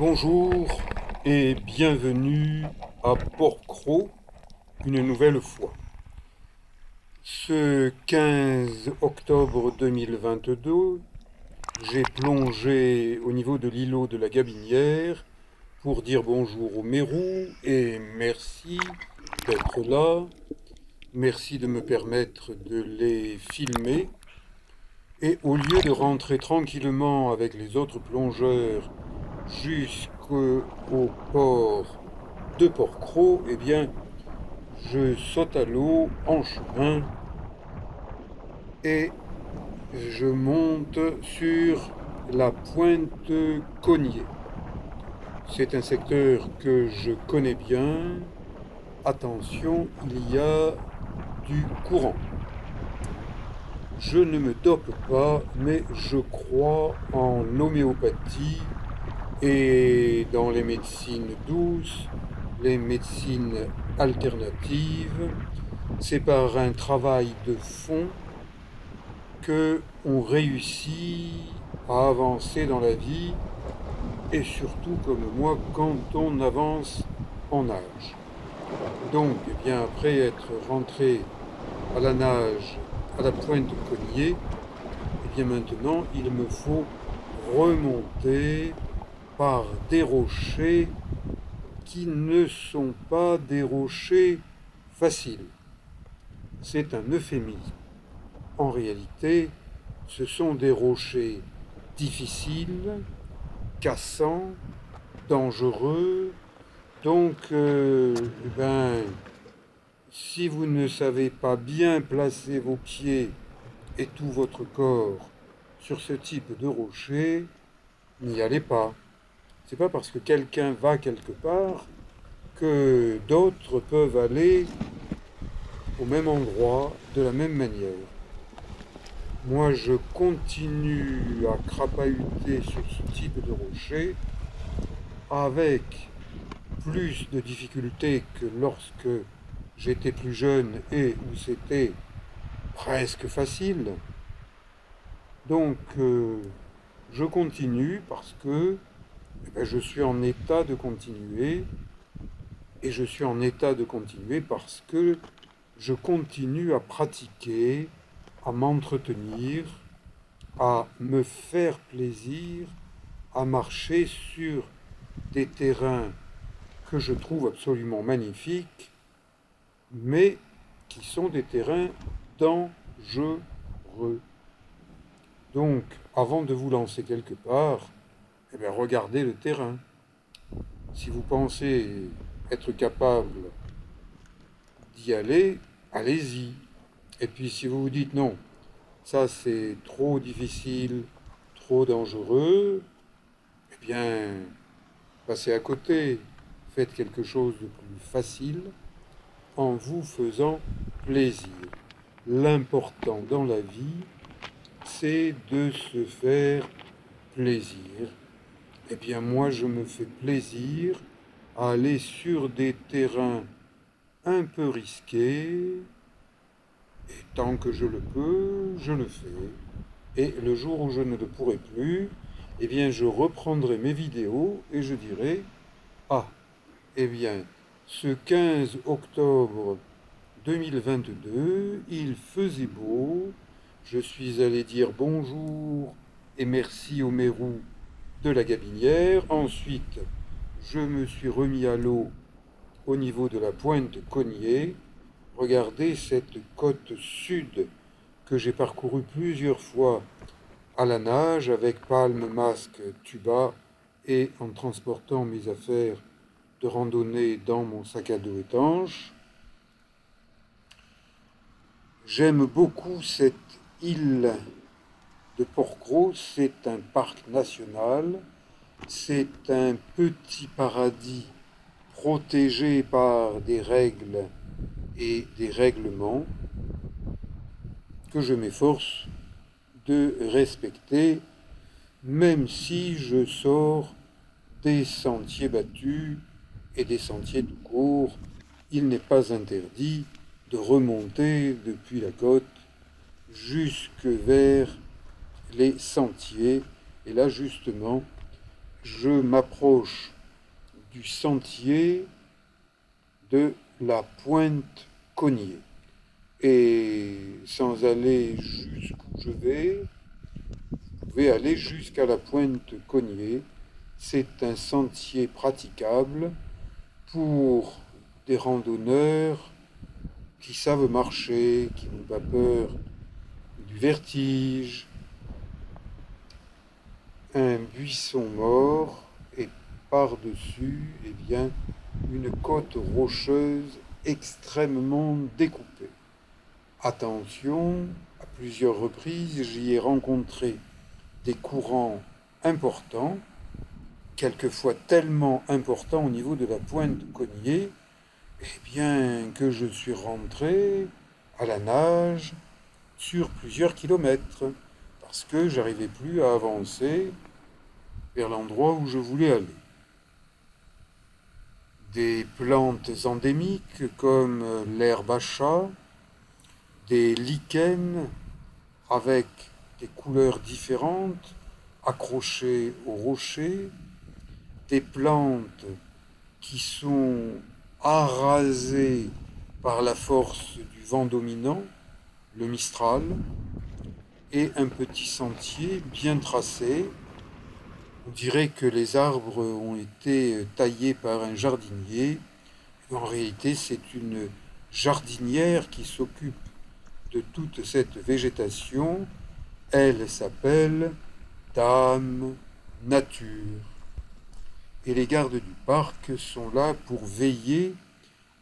Bonjour et bienvenue à Port-Cros une nouvelle fois. Ce 15 octobre 2022, j'ai plongé au niveau de l'îlot de la Gabinière pour dire bonjour aux mérous et merci d'être là. Merci de me permettre de les filmer. Et au lieu de rentrer tranquillement avec les autres plongeurs jusqu'au port de Port-Cros, eh bien, je saute à l'eau en chemin et je monte sur la pointe Cognier. C'est un secteur que je connais bien. Attention, il y a du courant. Je ne me dope pas, mais je crois en l'homéopathie et dans les médecines douces, les médecines alternatives. C'est par un travail de fond que on réussit à avancer dans la vie et surtout comme moi quand on avance en âge. Donc, eh bien, après être rentré à la nage à la pointe de Cognier, eh bien maintenant il me faut remonter par des rochers qui ne sont pas des rochers faciles. C'est un euphémisme. En réalité, ce sont des rochers difficiles, cassants, dangereux. Donc, si vous ne savez pas bien placer vos pieds et tout votre corps sur ce type de rocher, n'y allez pas. C'est pas parce que quelqu'un va quelque part que d'autres peuvent aller au même endroit de la même manière. Moi, je continue à crapahuter sur ce type de rocher avec plus de difficultés que lorsque j'étais plus jeune et où c'était presque facile. Donc, je continue parce que je suis en état de continuer. Et je suis en état de continuer parce que je continue à pratiquer, à m'entretenir, à me faire plaisir, à marcher sur des terrains que je trouve absolument magnifiques, mais qui sont des terrains dangereux. Donc, avant de vous lancer quelque part, regardez le terrain. Si vous pensez être capable d'y aller, allez-y. Et puis si vous vous dites non, ça c'est trop difficile, trop dangereux, eh bien, passez à côté. Faites quelque chose de plus facile en vous faisant plaisir. L'important dans la vie, c'est de se faire plaisir. Eh bien, moi, je me fais plaisir à aller sur des terrains un peu risqués, et tant que je le peux, je le fais. Et le jour où je ne le pourrai plus, eh bien, je reprendrai mes vidéos et je dirai, ah, eh bien, ce 15 octobre 2022, il faisait beau, je suis allé dire bonjour et merci aux mérous de la Gabinière. Ensuite, je me suis remis à l'eau au niveau de la pointe Cognier. Regardez cette côte sud que j'ai parcourue plusieurs fois à la nage avec palme, masque, tuba et en transportant mes affaires de randonnée dans mon sac à dos étanche. J'aime beaucoup cette île de Port-Cros, c'est un parc national, c'est un petit paradis protégé par des règles et des règlements que je m'efforce de respecter, même si je sors des sentiers battus et des sentiers de cours. Il n'est pas interdit de remonter depuis la côte jusque vers les sentiers. Et là, justement, je m'approche du sentier de la Pointe Cognée. Et sans aller jusqu'où je vais, vous pouvez aller jusqu'à la Pointe Cognée. C'est un sentier praticable pour des randonneurs qui savent marcher, qui n'ont pas peur du vertige. Un buisson mort et par-dessus, eh bien, une côte rocheuse extrêmement découpée. Attention, à plusieurs reprises, j'y ai rencontré des courants importants, quelquefois tellement importants au niveau de la Pointe Cognée, eh bien, que je suis rentré à la nage sur plusieurs kilomètres, parce que j'arrivais plus à avancer vers l'endroit où je voulais aller. Des plantes endémiques comme l'herbe à chat, des lichens avec des couleurs différentes accrochées aux rochers, des plantes qui sont arasées par la force du vent dominant, le Mistral, et un petit sentier bien tracé. On dirait que les arbres ont été taillés par un jardinier. En réalité, c'est une jardinière qui s'occupe de toute cette végétation. Elle s'appelle Dame Nature. Et les gardes du parc sont là pour veiller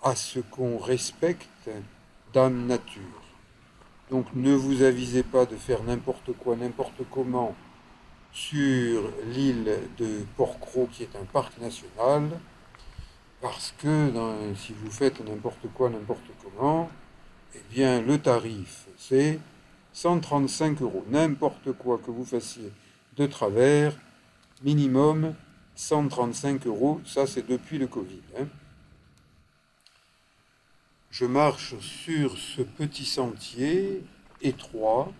à ce qu'on respecte Dame Nature. Donc ne vous avisez pas de faire n'importe quoi, n'importe comment sur l'île de Port-Cros, qui est un parc national, parce que si vous faites n'importe quoi, n'importe comment, eh bien le tarif c'est 135 euros. N'importe quoi que vous fassiez de travers, minimum 135 euros. Ça, c'est depuis le Covid. Je marche sur ce petit sentier étroit,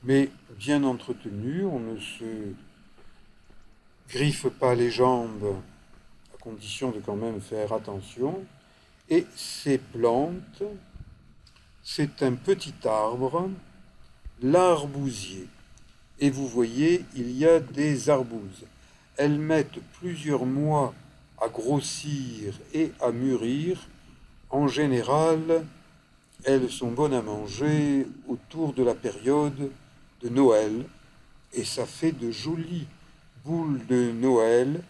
mais bien entretenu. On ne se griffe pas les jambes, à condition de quand même faire attention. Et ces plantes, c'est un petit arbre, l'arbousier. Et vous voyez, il y a des arbouses. Elles mettent plusieurs mois à grossir et à mûrir. En général, elles sont bonnes à manger autour de la période de Noël. Et ça fait de jolies boules de Noël,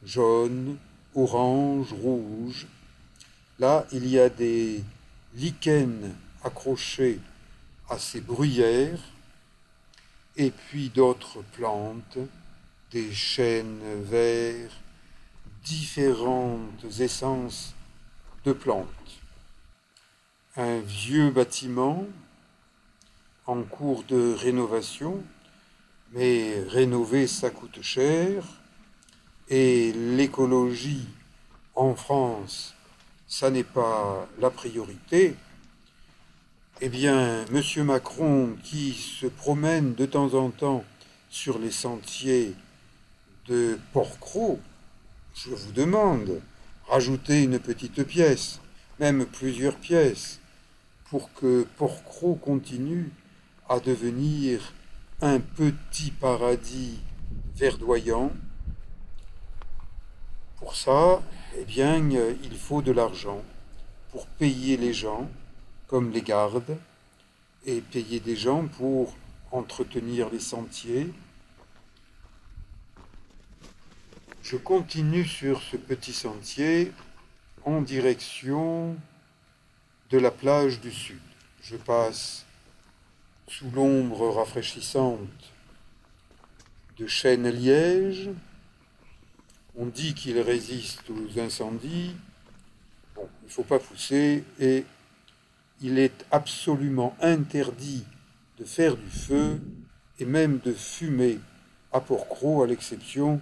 jaunes, orange, rouge. Là, il y a des lichens accrochés à ces bruyères, et puis d'autres plantes, des chênes verts, différentes essences de plantes. Un vieux bâtiment en cours de rénovation, mais rénover ça coûte cher, et l'écologie en France, ça n'est pas la priorité. Eh bien, M. Macron, qui se promène de temps en temps sur les sentiers de Port-Cros, je vous demande, rajoutez une petite pièce, même plusieurs pièces, pour que Port-Cros continue à devenir un petit paradis verdoyant. Pour ça, eh bien, il faut de l'argent pour payer les gens, comme les gardes, et payer des gens pour entretenir les sentiers. Je continue sur ce petit sentier en direction de la plage du Sud. Je passe sous l'ombre rafraîchissante de chênes liège. On dit qu'il résiste aux incendies. Bon, il ne faut pas pousser, et il est absolument interdit de faire du feu et même de fumer à Port-Cros, à l'exception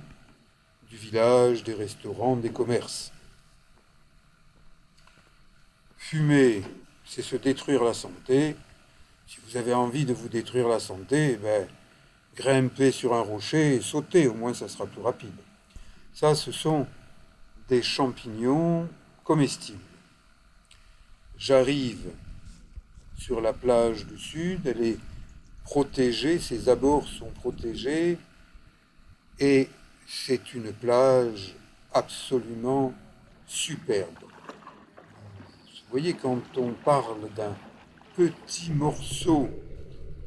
du village, des restaurants, des commerces. Fumer, c'est se détruire la santé. Si vous avez envie de vous détruire la santé, grimper sur un rocher et sauter, au moins ça sera plus rapide. Ça, ce sont des champignons comestibles. J'arrive sur la plage du sud, elle est protégée, ses abords sont protégés, et c'est une plage absolument superbe. Vous voyez, quand on parle d'un petit morceau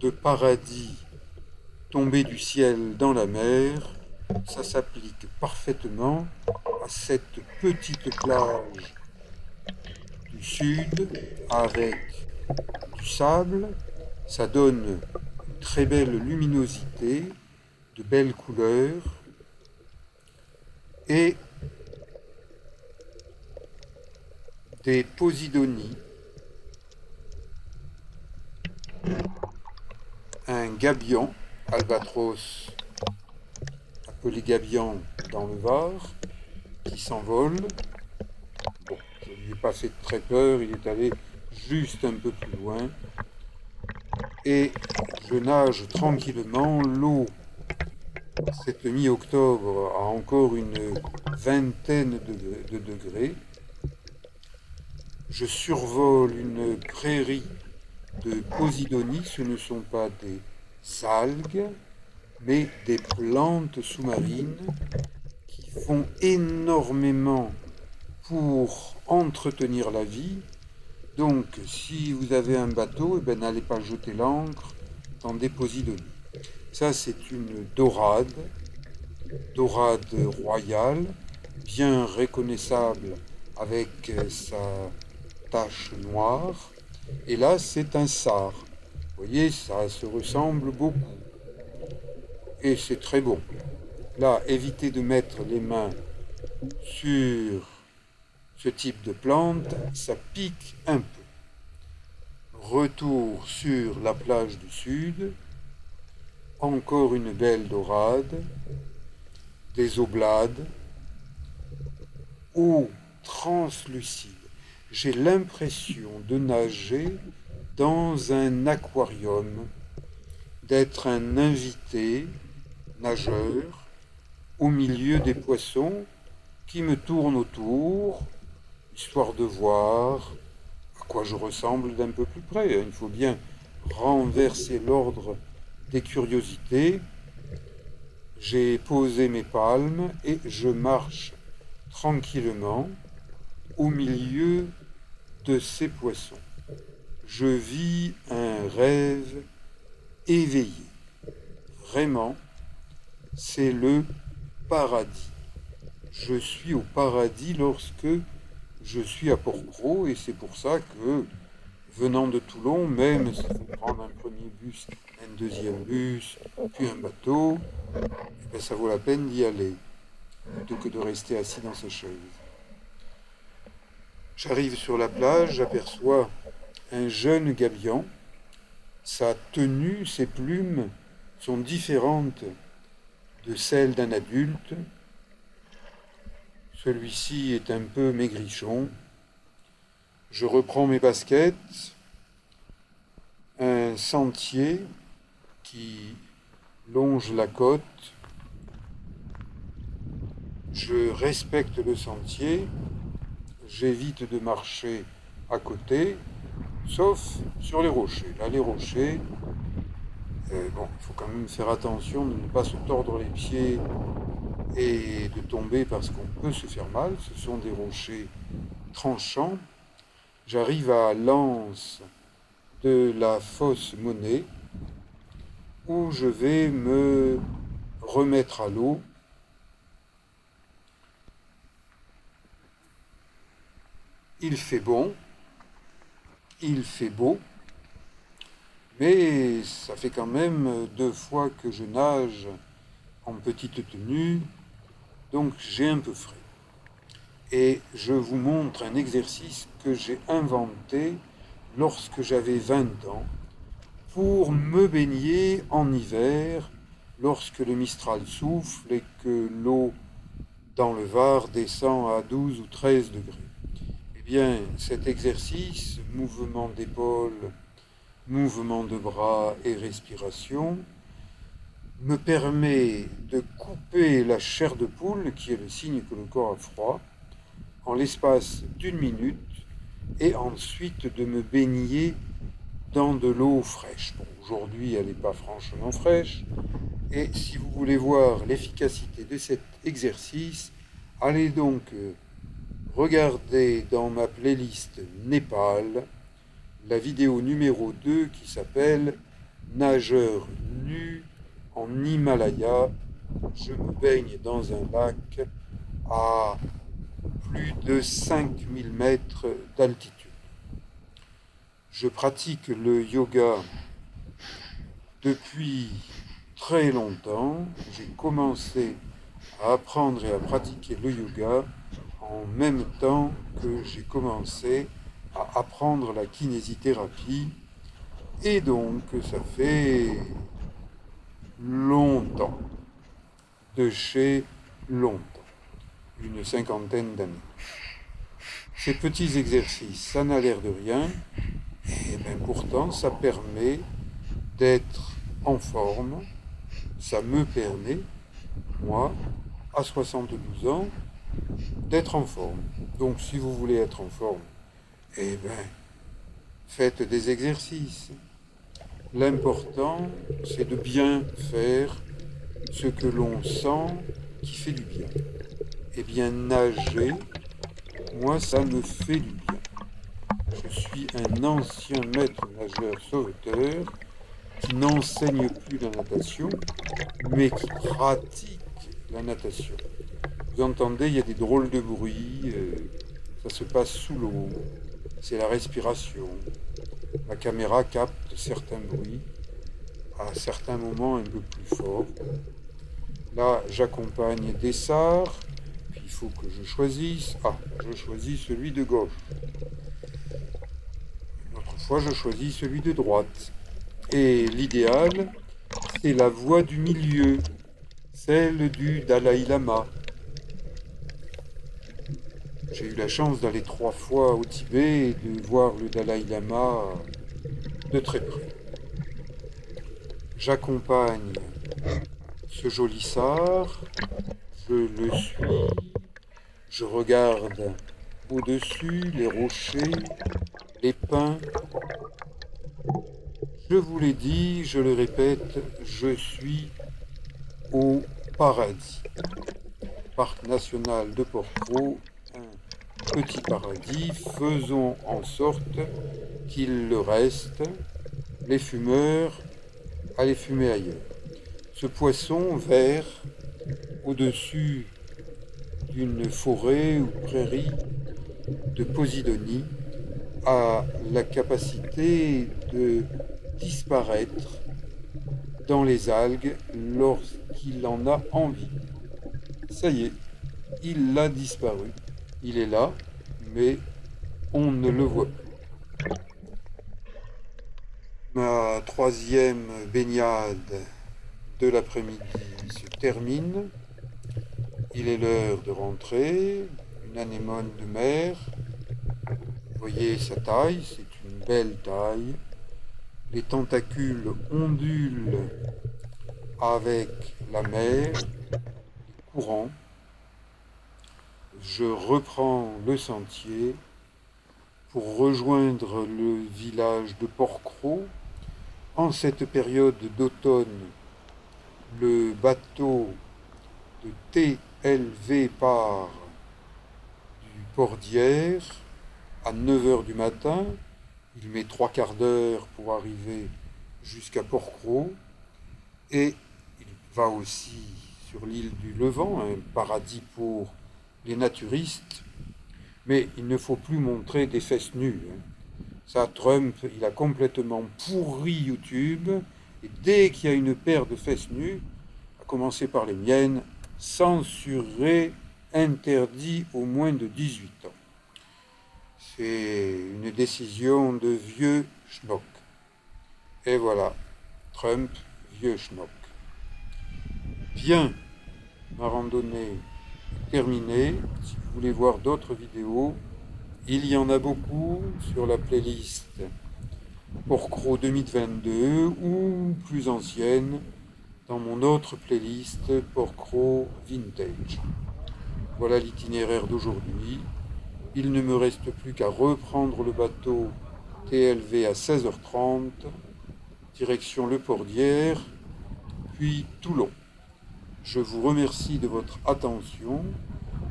de paradis tombé du ciel dans la mer, ça s'applique parfaitement à cette petite plage du sud avec du sable. Ça donne une très belle luminosité, de belles couleurs et des posidonies, un gabion, albatros appelé gabion dans le Var, qui s'envole. Bon, je ne lui ai pas fait très peur, il est allé juste un peu plus loin. Et je nage tranquillement. L'eau, cette mi-octobre, a encore une vingtaine de degrés. Je survole une prairie de posidonies. Ce ne sont pas des algues, mais des plantes sous-marines qui font énormément pour entretenir la vie. Donc, si vous avez un bateau, n'allez pas jeter l'ancre dans des posidonies. Ça, c'est une dorade royale, bien reconnaissable avec sa tache noire. Et là, c'est un sard. Vous voyez, ça se ressemble beaucoup. Et c'est très bon. Là, évitez de mettre les mains sur ce type de plante, ça pique un peu. Retour sur la plage du sud, encore une belle dorade, des oblades, eau translucide. J'ai l'impression de nager dans un aquarium, d'être un invité nageur au milieu des poissons qui me tournent autour, histoire de voir à quoi je ressemble d'un peu plus près. Il faut bien renverser l'ordre des curiosités. J'ai posé mes palmes et je marche tranquillement au milieu de ces poissons. Je vis un rêve éveillé. Vraiment, c'est le paradis. Je suis au paradis lorsque je suis à Port-Cros, et c'est pour ça que, venant de Toulon, même s'il faut prendre un premier bus, un deuxième bus, puis un bateau, ça vaut la peine d'y aller, plutôt que de rester assis dans sa chaise. J'arrive sur la plage, j'aperçois un jeune gabion. Sa tenue, ses plumes sont différentes de celles d'un adulte. Celui-ci est un peu maigrichon. Je reprends mes baskets, un sentier qui longe la côte. Je respecte le sentier, j'évite de marcher à côté, sauf sur les rochers. Là, les rochers, il faut quand même faire attention de ne pas se tordre les pieds et de tomber parce qu'on peut se faire mal. Ce sont des rochers tranchants. J'arrive à l'anse de la fosse Monnet où je vais me remettre à l'eau. Il fait bon, il fait beau, mais ça fait quand même 2 fois que je nage en petite tenue, donc j'ai un peu frais. Et je vous montre un exercice que j'ai inventé lorsque j'avais 20 ans pour me baigner en hiver lorsque le Mistral souffle et que l'eau dans le Var descend à 12 ou 13 degrés. Eh bien, cet exercice, mouvement d'épaule, mouvement de bras et respiration, me permet de couper la chair de poule, qui est le signe que le corps a froid, en l'espace d'1 minute, et ensuite de me baigner dans de l'eau fraîche. Bon, aujourd'hui, elle n'est pas franchement fraîche, et si vous voulez voir l'efficacité de cet exercice, allez donc regarder dans ma playlist Népal la vidéo numéro 2 qui s'appelle Nageur nu en Himalaya. Je me baigne dans un lac à plus de 5000 mètres d'altitude. Je pratique le yoga depuis très longtemps. J'ai commencé à apprendre et à pratiquer le yoga en même temps que j'ai commencé à apprendre la kinésithérapie. Et donc, ça fait longtemps, de chez longtemps, une cinquantaine d'années. Ces petits exercices, ça n'a l'air de rien, et bien pourtant, ça permet d'être en forme. Ça me permet, moi, à 72 ans, d'être en forme. Donc, si vous voulez être en forme, eh bien, faites des exercices. L'important, c'est de bien faire ce que l'on sent qui fait du bien. Eh bien, nager, moi, ça me fait du bien. Je suis un ancien maître nageur sauveteur qui n'enseigne plus la natation, mais qui pratique la natation. Vous entendez, il y a des drôles de bruits, ça se passe sous l'eau, c'est la respiration. La caméra capte certains bruits, à certains moments un peu plus forts. Là, j'accompagne Dessart, puis il faut que je choisisse. Ah, je choisis celui de gauche. Une autre fois, je choisis celui de droite. Et l'idéal, c'est la voie du milieu, celle du Dalai Lama. J'ai eu la chance d'aller 3 fois au Tibet et de voir le Dalai Lama de très près. J'accompagne ce joli sar, je le suis, je regarde au-dessus les rochers, les pins. Je vous l'ai dit, je le répète, je suis au paradis. Parc national de Porquerolles, un petit paradis, faisons en sorte qu'il le reste, les fumeurs, allez fumer ailleurs. Ce poisson vert, au-dessus d'une forêt ou prairie de Posidonie, a la capacité de disparaître dans les algues lorsqu'il en a envie. Ça y est, il a disparu. Il est là, mais on ne le voit plus. Ma 3e baignade de l'après-midi se termine. Il est l'heure de rentrer. Une anémone de mer. Vous voyez sa taille, c'est une belle taille. Les tentacules ondulent avec la mer, les courants. Je reprends le sentier pour rejoindre le village de Porquerolles. En cette période d'automne, le bateau de TLV part du port d'Hyères à 9h du matin. Il met 3/4 d'heure pour arriver jusqu'à Porquerolles. Et il va aussi sur l'île du Levant, un paradis pour les naturistes. Mais il ne faut plus montrer des fesses nues. Ça, Trump, il a complètement pourri YouTube. Et dès qu'il y a une paire de fesses nues, à commencer par les miennes, censuré, interdit aux moins de 18 ans. C'est une décision de vieux schnock. Et voilà, Trump, vieux schnock. Bien, ma randonnée est terminée. Si vous voulez voir d'autres vidéos, il y en a beaucoup sur la playlist Porquerolles 2022 ou plus ancienne, dans mon autre playlist Porquerolles Vintage. Voilà l'itinéraire d'aujourd'hui. Il ne me reste plus qu'à reprendre le bateau TLV à 16h30, direction Le Port d'Hyères, puis Toulon. Je vous remercie de votre attention.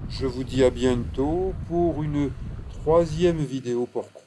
Je vous dis à bientôt pour une troisième vidéo Porquerolles.